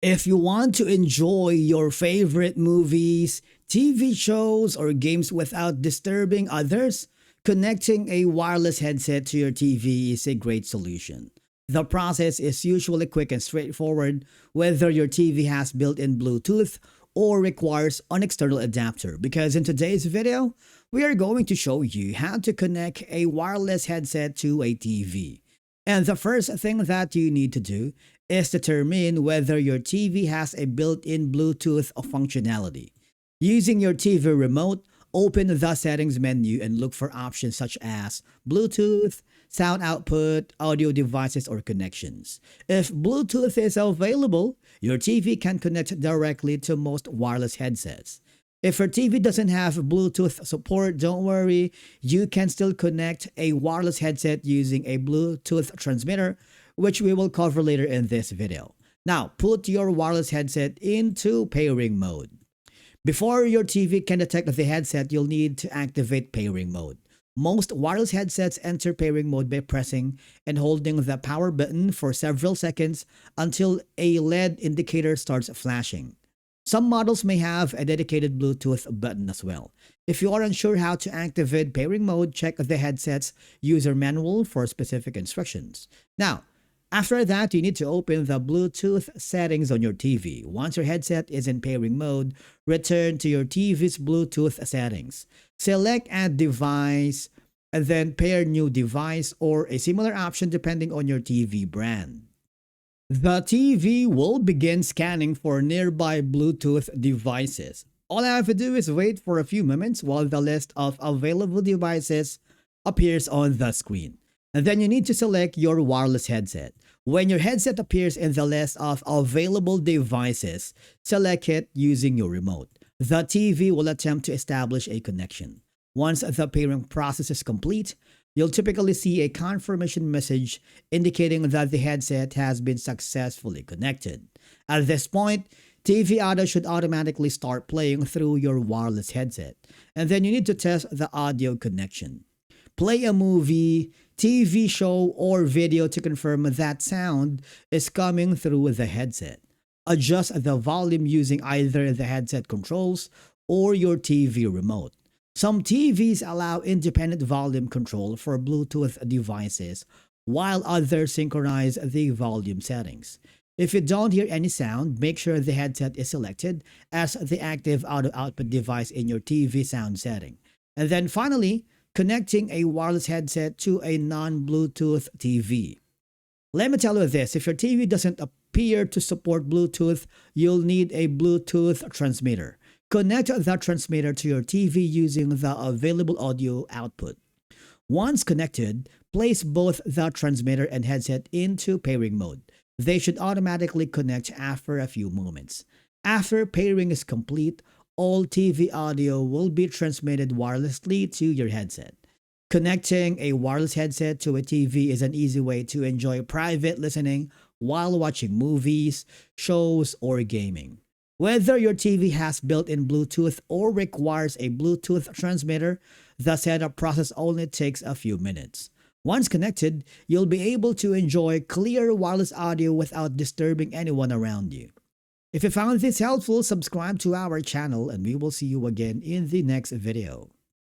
If you want to enjoy your favorite movies, TV shows, or games without disturbing others, connecting a wireless headset to your TV is a great solution. The process is usually quick and straightforward, whether your TV has built-in Bluetooth or requires an external adapter, because in today's video, we are going to show you how to connect a wireless headset to a TV. And the first thing that you need to do is determine whether your TV has a built-in Bluetooth functionality. Using your TV remote, open the settings menu and look for options such as Bluetooth, sound output, audio devices, or connections. If Bluetooth is available, your TV can connect directly to most wireless headsets. If your TV doesn't have Bluetooth support, don't worry, you can still connect a wireless headset using a Bluetooth transmitter, which we will cover later in this video. Now, put your wireless headset into pairing mode. Before your TV can detect the headset, you'll need to activate pairing mode. Most wireless headsets enter pairing mode by pressing and holding the power button for several seconds until a LED indicator starts flashing. Some models may have a dedicated Bluetooth button as well. If you are unsure how to activate pairing mode, check the headset's user manual for specific instructions. Now, after that, you need to open the Bluetooth settings on your TV. Once your headset is in pairing mode, return to your TV's Bluetooth settings. Select Add Device, and then Pair New Device or a similar option depending on your TV brand. The TV will begin scanning for nearby Bluetooth devices. All I have to do is wait for a few moments while the list of available devices appears on the screen. And then you need to select your wireless headset. When your headset appears in the list of available devices, select it using your remote. The TV will attempt to establish a connection. Once the pairing process is complete, you'll typically see a confirmation message indicating that the headset has been successfully connected. At this point, TV audio should automatically start playing through your wireless headset, and then you need to test the audio connection. Play a movie, TV show, or video to confirm that sound is coming through the headset. Adjust the volume using either the headset controls or your TV remote. Some TVs allow independent volume control for Bluetooth devices, while others synchronize the volume settings. If you don't hear any sound, make sure the headset is selected as the active audio output device in your TV sound setting. And then finally, connecting a wireless headset to a non-Bluetooth TV. Let me tell you this, if your TV doesn't appear to support Bluetooth, you'll need a Bluetooth transmitter. Connect the transmitter to your TV using the available audio output. Once connected, place both the transmitter and headset into pairing mode. They should automatically connect after a few moments. After pairing is complete, all TV audio will be transmitted wirelessly to your headset. Connecting a wireless headset to a TV is an easy way to enjoy private listening while watching movies, shows, or gaming. Whether your TV has built-in Bluetooth or requires a Bluetooth transmitter, the setup process only takes a few minutes. Once connected, you'll be able to enjoy clear wireless audio without disturbing anyone around you. If you found this helpful, subscribe to our channel and we will see you again in the next video.